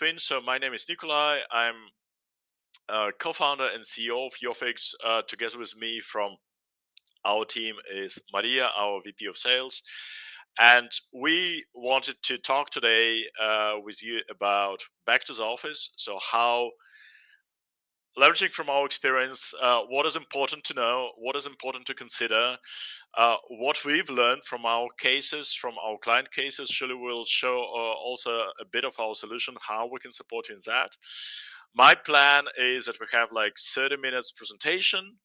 between. So my name is Nikolai. I'm co-founder and CEO of yoffix. Together with me from our team is Maria, our VP of Sales. And we wanted to talk today with you about back to the office. So how, leveraging from our experience, what is important to know, what is important to consider, what we've learned from our cases, from our client cases. Surely will show also a bit of our solution, how we can support you in that. My plan is that we have like 30 minutes presentation,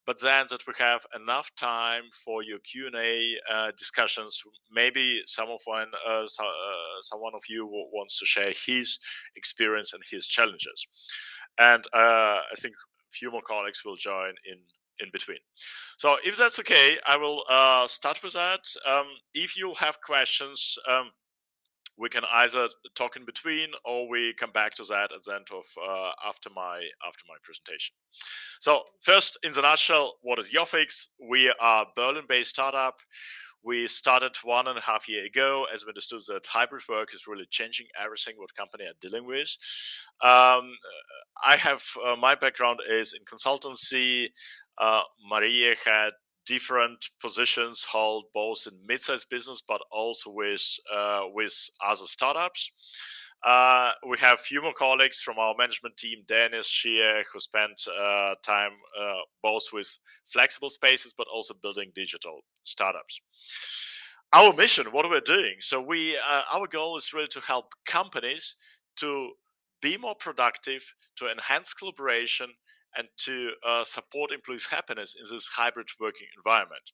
but then that we have enough time for your Q&A discussions. Maybe someone of you wants to share his experience and his challenges. And I think a few more colleagues will join in between. So if that's okay, I will start with that. If you have questions, we can either talk in between or we come back to that at the end of after my presentation. So first, in the nutshell, what is yoffix? We are a Berlin-based startup. We started 1.5 years ago as we understood that hybrid work is really changing everything what company are dealing with. I have my background is in consultancy. Maria had different positions held both in mid-sized business but also with other startups. We have a few more colleagues from our management team, Dennis, Shia, who spent time both with flexible spaces but also building digital startups. Our mission, what we're doing, so our goal is really to help companies to be more productive, to enhance collaboration, and to support employees' happiness in this hybrid working environment.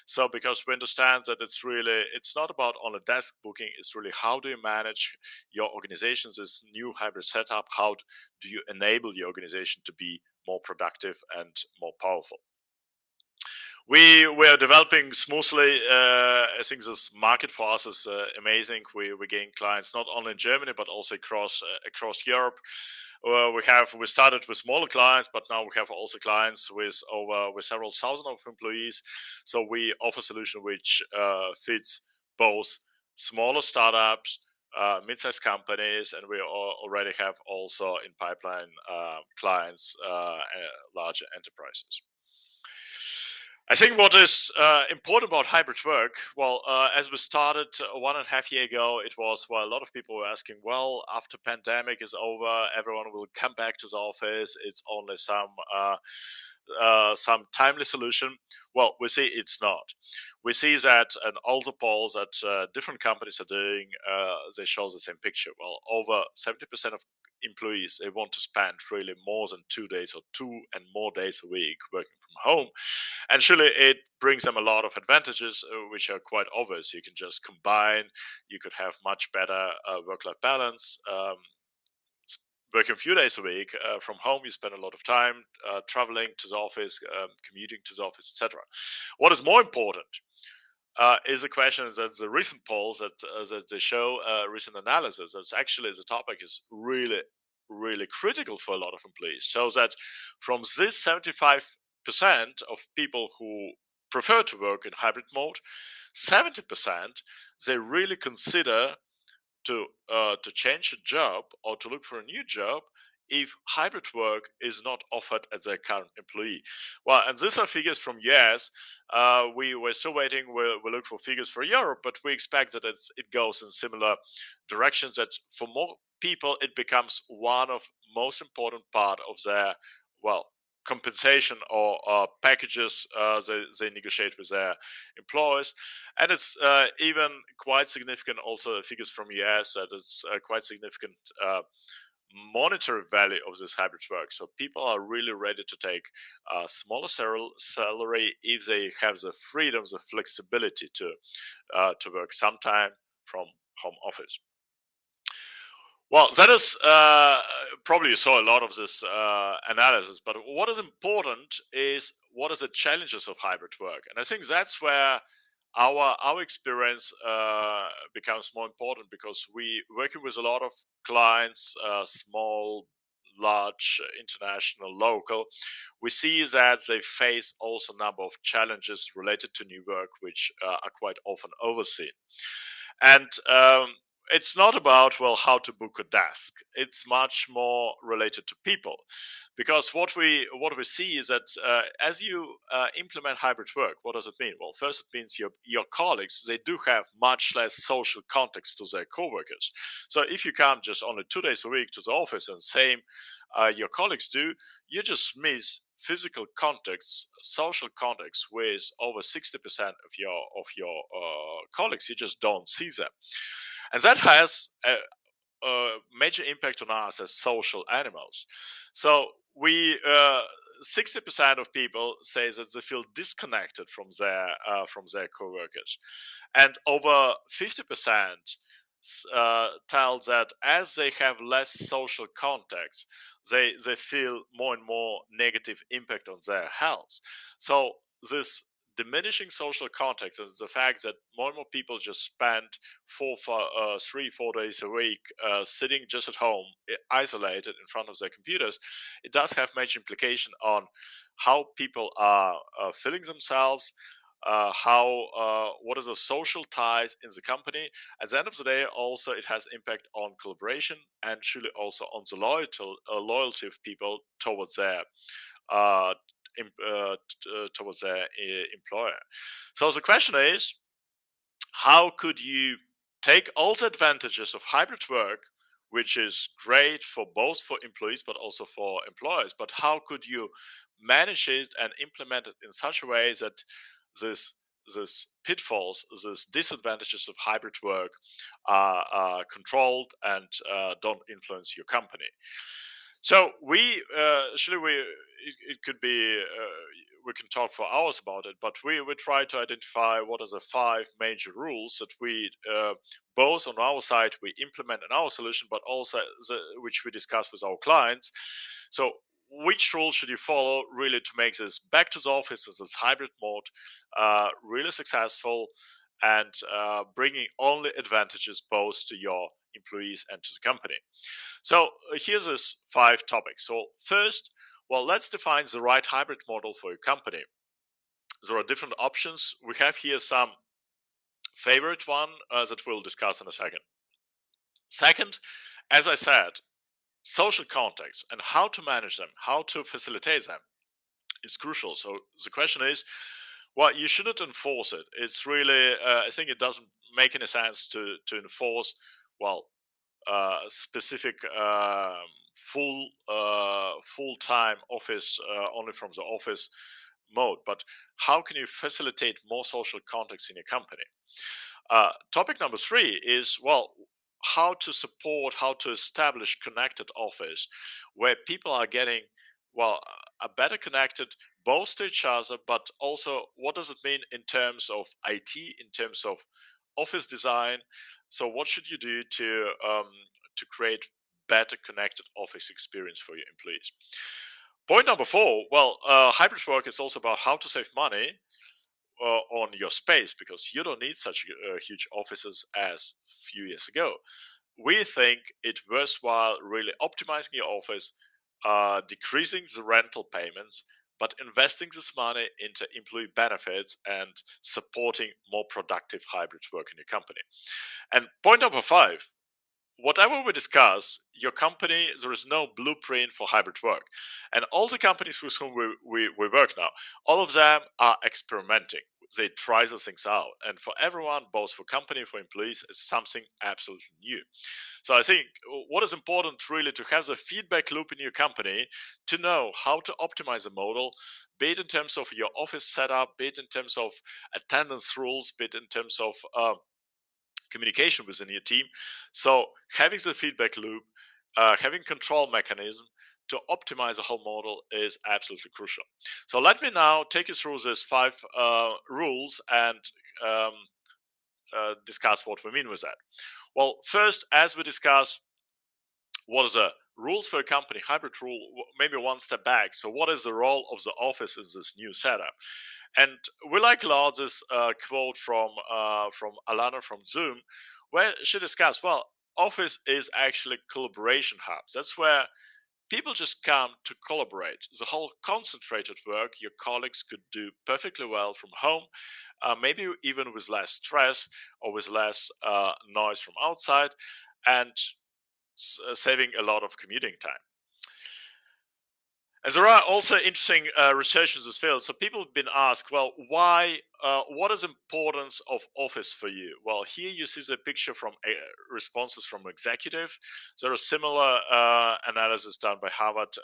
So because we understand that it's not about on a desk booking, it's really how do you manage your organization, this new hybrid setup, how do you enable your organization to be more productive and more powerful. We are developing smoothly. I think this market for us is amazing. We gain clients not only in Germany but also across Europe. We started with smaller clients, but now we have also clients with several thousand of employees. So we offer a solution which fits both smaller startups, mid-sized companies, and we already have also in pipeline clients, larger enterprises. I think what is important about hybrid work, well, as we started 1.5 years ago, it was, well, a lot of people were asking, well, after pandemic is over, everyone will come back to the office. It's only some timely solution. Well, we see it's not. We see that, and all the polls that different companies are doing, they show the same picture. Well, over 70% of employees, they want to spend really more than 2 days or 2 and more days a week working from home. And surely it brings them a lot of advantages, which are quite obvious. You can just combine, you could have much better work-life balance. Working a few days a week from home, you spend a lot of time traveling to the office, commuting to the office, etc. What is more important is the question that the recent polls that they show, recent analysis, that's actually the topic is really, really critical for a lot of employees. So that from this 75% of people who prefer to work in hybrid mode, 70% they really consider to change a job or to look for a new job if hybrid work is not offered at their current employee. Well, and these are figures from US. We were still waiting. We'll look for figures for Europe, but we expect that it goes in similar directions, that for more people, it becomes one of most important part of their, well, compensation or packages they negotiate with their employers. And it's even quite significant, also figures from US, that it's quite significant monetary value of this hybrid work. So people are really ready to take a smaller salary if they have the freedom, the flexibility to work sometime from home office. Well, that is probably you saw a lot of this analysis, but what is important is what are the challenges of hybrid work, and I think that's where our experience becomes more important, because we working with a lot of clients, small, large, international, local. We see that they face also a number of challenges related to new work, which are quite often overseen. And it's not about, well, how to book a desk. It's much more related to people, because what we see is that as you implement hybrid work, what does it mean? Well, first it means your colleagues, they do have much less social context to their coworkers. So if you come just only 2 days a week to the office, and same your colleagues do, you just miss physical context, social context with over 60% of your colleagues. You just don't see them, and that has a major impact on us as social animals. So we 60% of people say that they feel disconnected from their coworkers, and over 50% tell that as they have less social contacts, they feel more and more negative impact on their health. So this diminishing social context is the fact that more and more people just spend 3-4 days a week sitting just at home, isolated in front of their computers. It does have major implication on how people are feeling themselves, how what are the social ties in the company. At the end of the day, also it has impact on collaboration, and surely also on the loyalty of people towards their uh, towards their employer. So the question is, how could you take all the advantages of hybrid work, which is great for both for employees but also for employers, but how could you manage it and implement it in such a way that this this pitfalls, these disadvantages of hybrid work are controlled and don't influence your company? So we actually it could be we can talk for hours about it, but we try to identify what are the 5 major rules that we both on our side we implement in our solution, but also which we discuss with our clients. So which rule should you follow really to make this back to the office as this hybrid mode really successful, and bringing only advantages both to your employees and to the company? So here's this 5 topics. So first, well, let's define the right hybrid model for your company. There are different options. We have here some favorite one that we'll discuss in a second. Second, as I said, social contacts and how to manage them, how to facilitate them is crucial. So the question is, well, you shouldn't enforce it. It's really, I think it doesn't make any sense to enforce, well, specific full-time office only from the office mode, but how can you facilitate more social context in your company? Topic number 3 is, well, how to support, how to establish connected office where people are getting, well, a better connected both to each other, but also what does it mean in terms of IT, in terms of office design? So what should you do to create better connected office experience for your employees? Point number 4, well, hybrid work is also about how to save money on your space, because you don't need such huge offices as few years ago. We think it worthwhile really optimizing your office, decreasing the rental payments, but investing this money into employee benefits and supporting more productive hybrid work in your company. And point number 5, whatever we discuss, your company, there is no blueprint for hybrid work. And all the companies with whom we work now, all of them are experimenting. They try those things out. And for everyone, both for company, for employees, is something absolutely new. So I think what is important really to have a feedback loop in your company to know how to optimize the model, be it in terms of your office setup, be it in terms of attendance rules, be it in terms of communication within your team. So having the feedback loop, having control mechanism to optimize the whole model is absolutely crucial. So let me now take you through these 5 rules and um, discuss what we mean with that. Well, first, as we discuss what is the rules for a company, hybrid rule, maybe one step back. So what is the role of the office in this new setup? And we like a lot this quote from Alana from Zoom, where she discussed, well, office is actually collaboration hubs. That's where people just come to collaborate. The whole concentrated work your colleagues could do perfectly well from home, maybe even with less stress or with less noise from outside, and saving a lot of commuting time. And there are also interesting research in this field. So people have been asked, well, why? What is the importance of office for you? Well, here you see the picture from responses from executive. There are similar analysis done by Harvard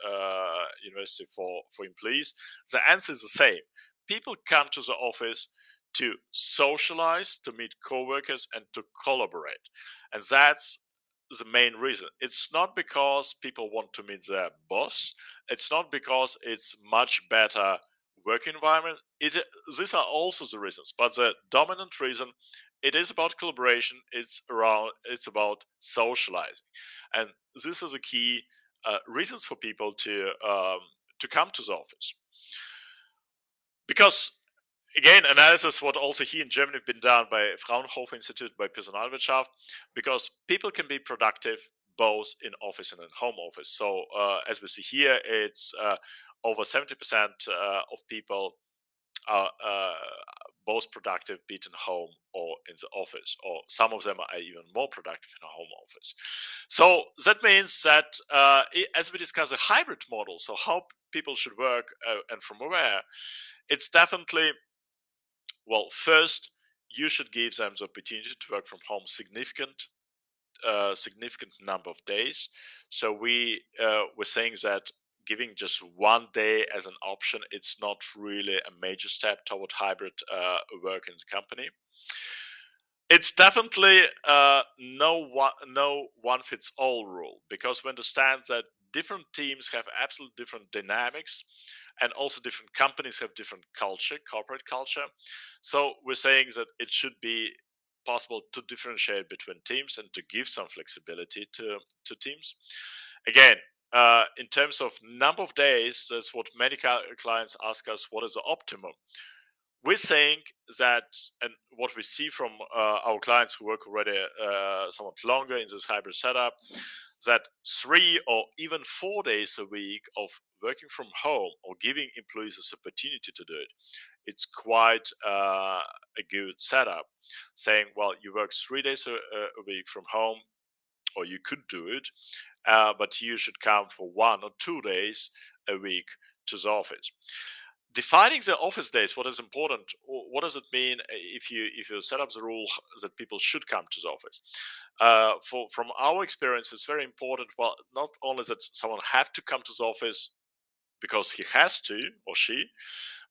University for employees. The answer is the same. People come to the office to socialize, to meet coworkers, and to collaborate, and that's the main reason. It's not because people want to meet their boss. It's not because it's much better work environment. These are also the reasons, but the dominant reason, it is about collaboration. It's about socializing, and this is a key reasons for people to come to the office. Because again, analysis what also here in Germany been done by Fraunhofer Institute, by Personalwirtschaft, because people can be productive both in office and in home office. So as we see here, it's over 70% of people are both productive, be it in home or in the office, or some of them are even more productive in a home office. So that means that as we discuss a hybrid model, so how people should work and from where, it's definitely, well, first, you should give them the opportunity to work from home significant number of days. So we were saying that giving just one day as an option, it's not really a major step toward hybrid work in the company. It's definitely no one fits all rule, because we understand that different teams have absolutely different dynamics, and also different companies have different culture, corporate culture. So we're saying that it should be possible to differentiate between teams and to give some flexibility to teams. Again, in terms of number of days, that's what many clients ask us, what is the optimum? We're saying that, and what we see from our clients who work already somewhat longer in this hybrid setup, that 3 or even 4 days a week of working from home or giving employees this opportunity to do it, it's quite a good setup. Saying, well, you work 3 days a week from home, or you could do it, but you should come for 1 or 2 days a week to the office. Defining the office days, what is important? What does it mean if you set up the rule that people should come to the office? From our experience, it's very important. Well, not only that someone have to come to the office because he has to or she,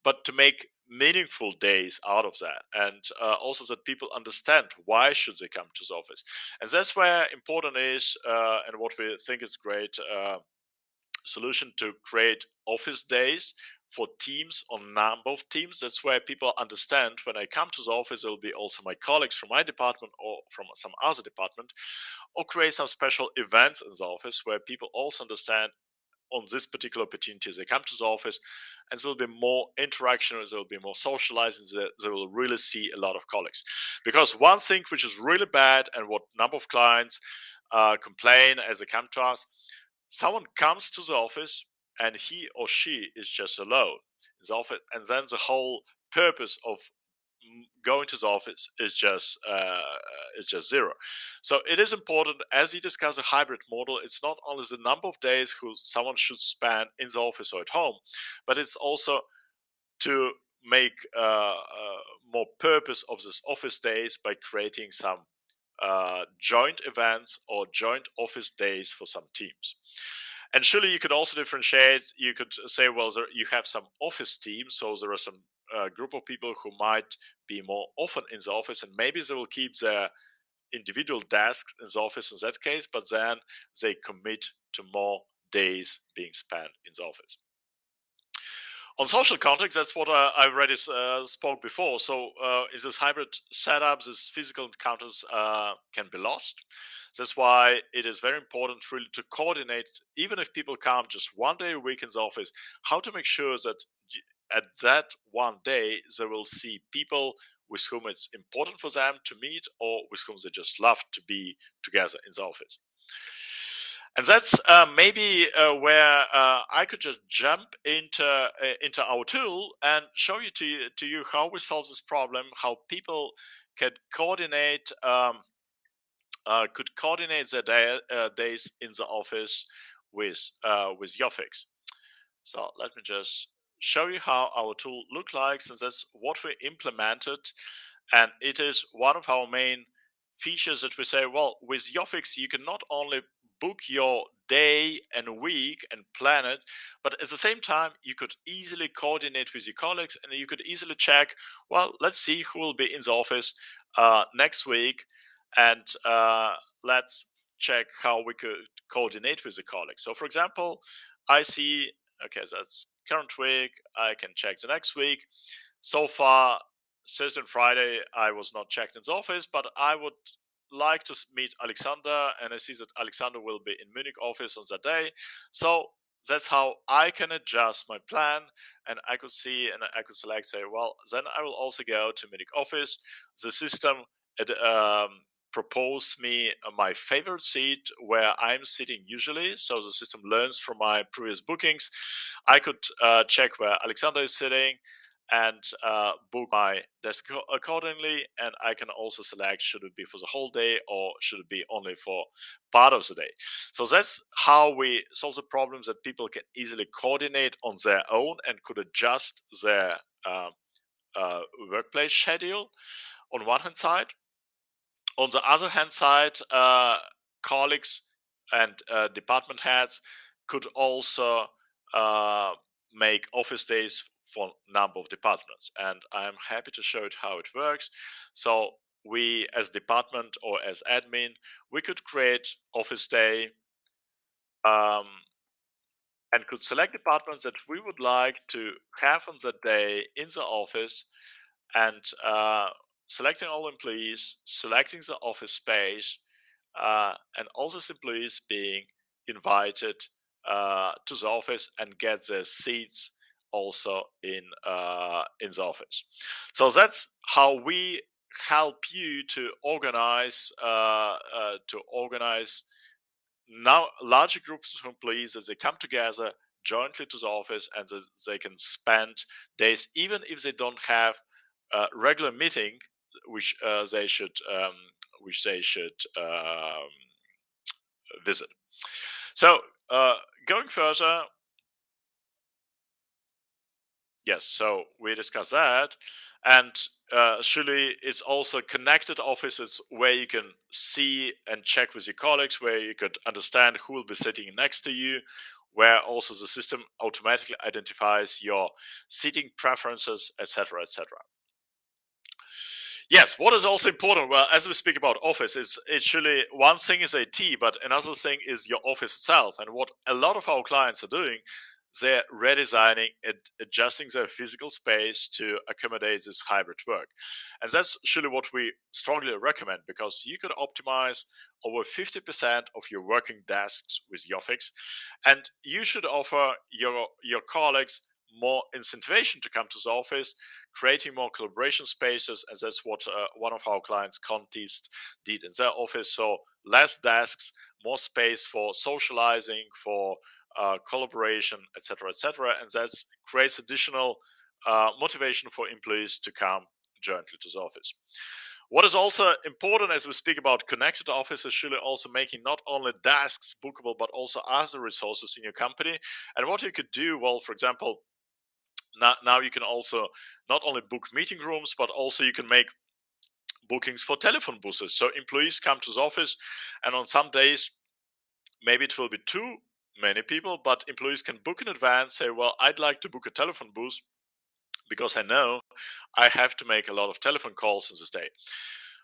but to make meaningful days out of that, and also that people understand why should they come to the office. And that's where important is, and what we think is great solution to create office days for teams on number of teams. That's where people understand, when I come to the office, there will be also my colleagues from my department or from some other department, or create some special events in the office where people also understand on this particular opportunity they come to the office, and there will be more interaction, there will be more socializing, they will really see a lot of colleagues. Because one thing which is really bad, and what number of clients complain as they come to us, someone comes to the office and he or she is just alone in the office, and then the whole purpose of going to the office is just zero. So it is important, as you discuss a hybrid model, it's not only the number of days who someone should spend in the office or at home, but it's also to make more purpose of this office days by creating some joint events or joint office days for some teams. And surely you could also differentiate. You could say, well, you have some office teams, so there are some group of people who might be more often in the office, and maybe they will keep their individual desks in the office in that case, but then they commit to more days being spent in the office. On social context, that's what I already spoke before. So in this hybrid setup, these physical encounters can be lost. That's why it is very important really to coordinate, even if people come just 1 day a week in the office, how to make sure that at that 1 day, they will see people with whom it's important for them to meet, or with whom they just love to be together in the office. And that's maybe where I could just jump into our tool and show you to you how we solve this problem, how people could coordinate their days in the office with yoffix. So let me just show you how our tool look like, since that's what we implemented, and it is one of our main features that we say, well, with yoffix you can not only book your day and week and plan it, but at the same time you could easily coordinate with your colleagues, and you could easily check, well, let's see who will be in the office next week, and let's check how we could coordinate with the colleagues. So for example, I see, okay, that's current week, I can check the next week. So far, Thursday and Friday, I was not checked in the office, but I would like to meet Alexander, and I see that Alexander will be in Munich office on that day. So that's how I can adjust my plan, and I could see and I could select, say, well, then I will also go to Munich office. The system propose me my favorite seat where I'm sitting usually. So the system learns from my previous bookings. I could check where Alexander is sitting and book my desk accordingly. And I can also select, should it be for the whole day or should it be only for part of the day. So that's how we solve the problems, that people can easily coordinate on their own and could adjust their workplace schedule on one hand side. On the other hand side, colleagues and department heads could also make office days for a number of departments, and I'm happy to show it how it works. So we, as department or as admin, we could create office day and could select departments that we would like to have on that day in the office, and selecting all employees, selecting the office space, and all these employees being invited to the office and get their seats also in the office. So that's how we help you to organize now larger groups of employees as they come together jointly to the office, and they can spend days, even if they don't have a regular meeting, which they should visit. So going further, yes, so we discussed that, and surely it's also connected offices where you can see and check with your colleagues, where you could understand who will be sitting next to you, where also the system automatically identifies your seating preferences, etc., etc. Yes, what is also important, well, as we speak about office, it's really one thing is IT, but another thing is your office itself. And what a lot of our clients are doing, they're redesigning and adjusting their physical space to accommodate this hybrid work. And that's really what we strongly recommend, because you can optimize over 50% of your working desks with yoffix, and you should offer your colleagues more incentivation to come to the office, creating more collaboration spaces, and that's what one of our clients, Contest, did in their office. So less desks, more space for socializing, for collaboration, etc., etc., and that creates additional motivation for employees to come jointly to the office. What is also important as we speak about connected office is really also making not only desks bookable, but also other resources in your company. And what you could do, well, for example, now you can also not only book meeting rooms, but also you can make bookings for telephone booths. So employees come to the office, and on some days, maybe it will be too many people, but employees can book in advance, say, well, I'd like to book a telephone booth because I know I have to make a lot of telephone calls in this day.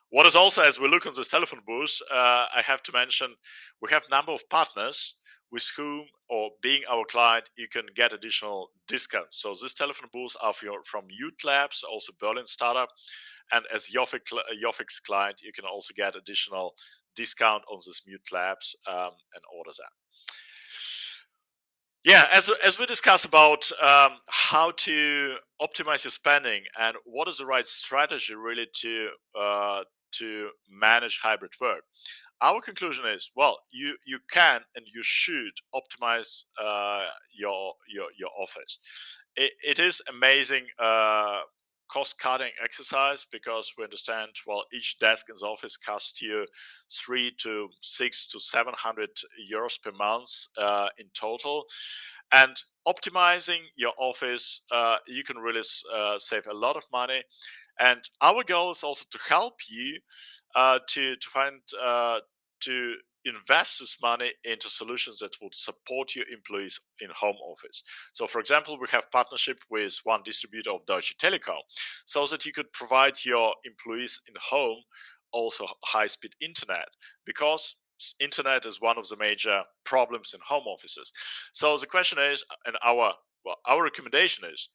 What is also, as we look on this telephone booth, I have to mention we have a number of partners with whom, or being our client, you can get additional discounts. So this telephone booths are from Utilization, also Berlin startup, and as yoffix client, you can also get additional discount on this Mute Labs and order that. Yeah, as we discuss about how to optimize your spending and what is the right strategy really to manage hybrid work, our conclusion is, well, you can and you should optimize your office. It is amazing cost cutting exercise, because we understand, well, each desk in the office costs you 300 to 600 to 700 euros per month in total. And optimizing your office, you can really save a lot of money. And our goal is also to help you to find to invest this money into solutions that would support your employees in home office. So, for example, we have partnership with one distributor of Deutsche Telekom, so that you could provide your employees in home also high-speed internet, because internet is one of the major problems in home offices. So the question is, and our recommendation is,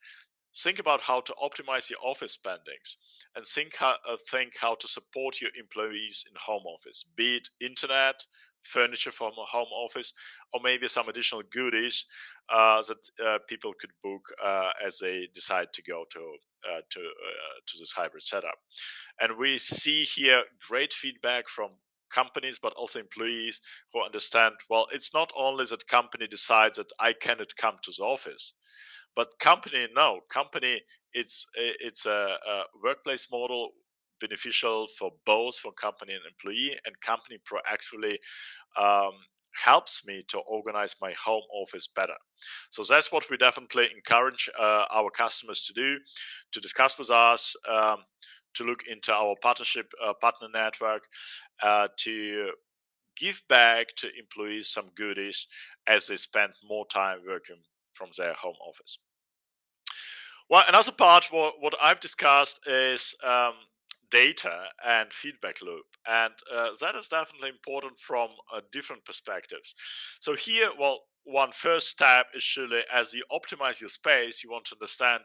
think about how to optimize your office spendings, and think how to support your employees in home office, be it internet, furniture from a home office, or maybe some additional goodies that people could book as they decide to go to this hybrid setup. And we see here great feedback from companies, but also employees who understand, well, it's not only that company decides that I cannot come to the office, but company, it's a workplace model beneficial for both for company and employee, and company proactively um, helps me to organize my home office better. So that's what we definitely encourage our customers to do, to discuss with us, to look into our partner network, to give back to employees some goodies as they spend more time working from their home office. Well, another part, what I've discussed is data and feedback loop. And that is definitely important from different perspectives. So here, well, one first step is surely, as you optimize your space, you want to understand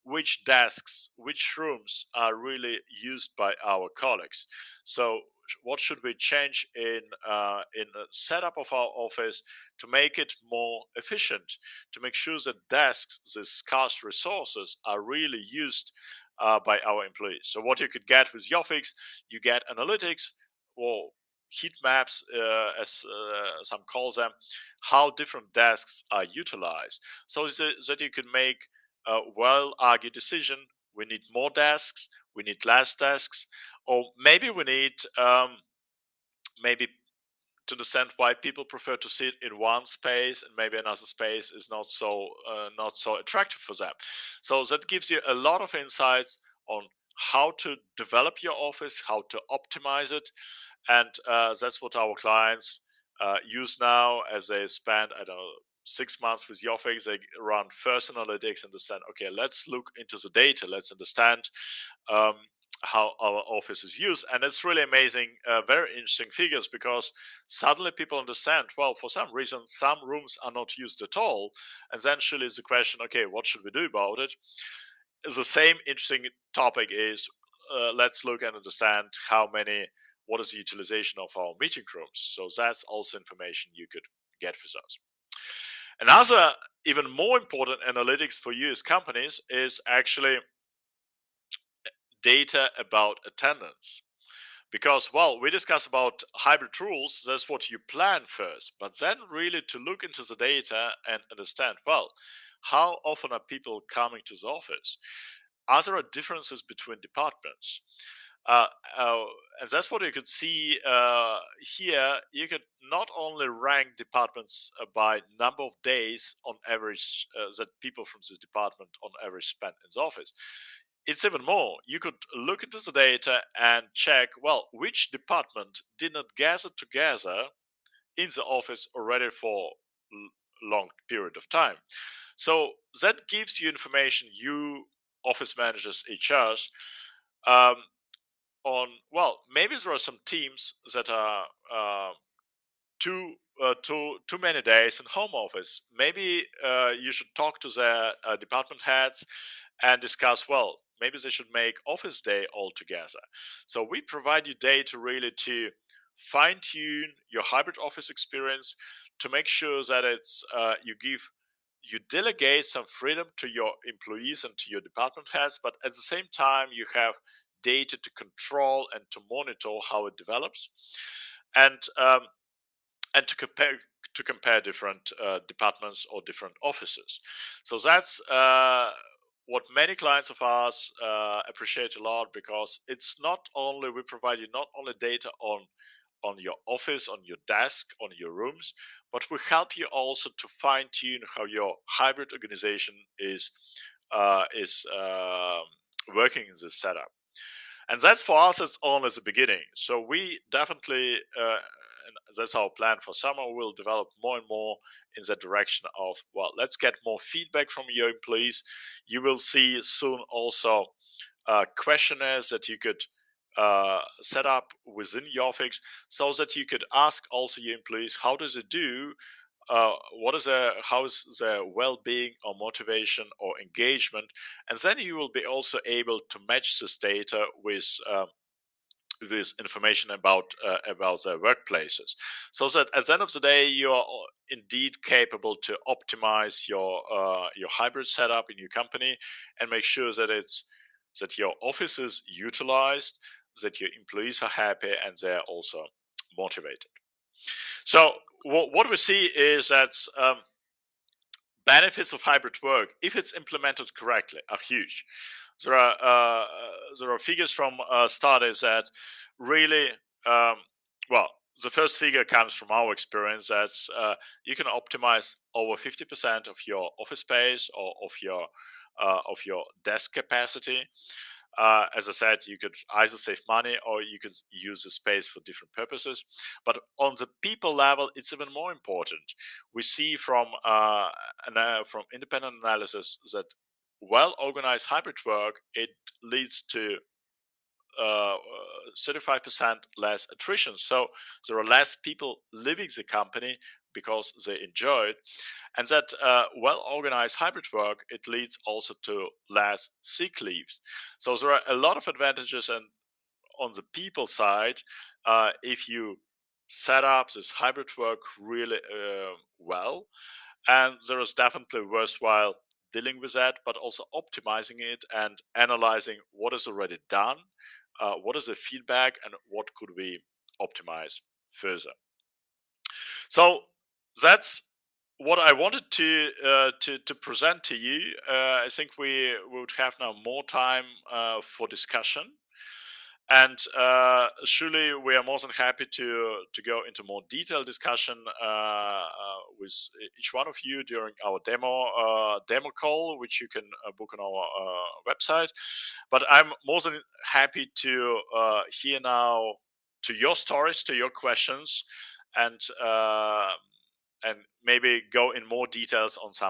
which desks, which rooms are really used by our colleagues. So what should we change in the setup of our office to make it more efficient, to make sure that desks, these scarce resources, are really used by our employees. So what you could get with yoffix, you get analytics or heat maps, as some call them, how different desks are utilized, so that you can make a well-argued decision. We need more desks, we need less desks, or maybe we need maybe to understand why people prefer to sit in one space and maybe another space is not so attractive for them. So that gives you a lot of insights on how to develop your office, how to optimize it, and that's what our clients use now as they spend, I don't know, 6 months with Yoffix. They run first analytics and understand, okay, let's look into the data, let's understand um, how our office is used. And it's really amazing, very interesting figures, because suddenly people understand, well, for some reason some rooms are not used at all, and then surely is the question, okay, what should we do about it? The same interesting topic is, let's look and understand what is the utilization of our meeting rooms. So that's also information you could get with us. Another even more important analytics for you as companies is actually data about attendance. Because, well, we discuss about hybrid rules, that's what you plan first, but then really to look into the data and understand, well, how often are people coming to the office? Are there differences between departments? Uh, uh, and that's what you could see here. You could not only rank departments by number of days on average that people from this department on average spend in the office. It's even more. You could look into the data and check, well, which department did not gather together in the office already for long period of time. So that gives you information, you office managers, HRs, um, on, well, maybe there are some teams that are too many days in home office. Maybe you should talk to their department heads and discuss, well, maybe they should make office day altogether. So we provide you data really to fine tune your hybrid office experience, to make sure that it's you delegate some freedom to your employees and to your department heads, but at the same time you have data to control and to monitor how it develops. and to compare different departments or different offices. So that's what many clients of ours appreciate a lot, because it's not only we provide you not only data on your office, on your desk, on your rooms, but we help you also to fine tune how your hybrid organization is working in this setup. And that's for us, it's only the beginning. So we definitely, and that's our plan for summer, we'll develop more and more in that direction of, well, let's get more feedback from your employees. You will see soon also questionnaires that you could set up within yoffix, so that you could ask also your employees, how does it do? How is their well-being or motivation or engagement, and then you will be also able to match this data with information about their workplaces, so that at the end of the day you are indeed capable to optimize your hybrid setup in your company, and make sure that your office is utilized, that your employees are happy, and they're also motivated. So what we see is that benefits of hybrid work, if it's implemented correctly, are huge. There are figures from studies that really, well, the first figure comes from our experience, that you can optimize over 50% of your office space or of your desk capacity. As I said, you could either save money or you could use the space for different purposes. But on the people level, it's even more important. We see from independent analysis that well-organized hybrid work, it leads to 35% less attrition. So there are less people leaving the company because they enjoy it. And that well-organized hybrid work, it leads also to less sick leaves. So there are a lot of advantages. And on the people side, if you set up this hybrid work really well, and there is definitely worthwhile dealing with that, but also optimizing it and analyzing what is already done, what is the feedback, and what could we optimize further. So that's what I wanted to present to you. I think we would have now more time for discussion. And surely we are more than happy to go into more detailed discussion with each one of you during our demo call, which you can book on our website. But I'm more than happy to hear now to your stories, to your questions, and maybe go in more details on some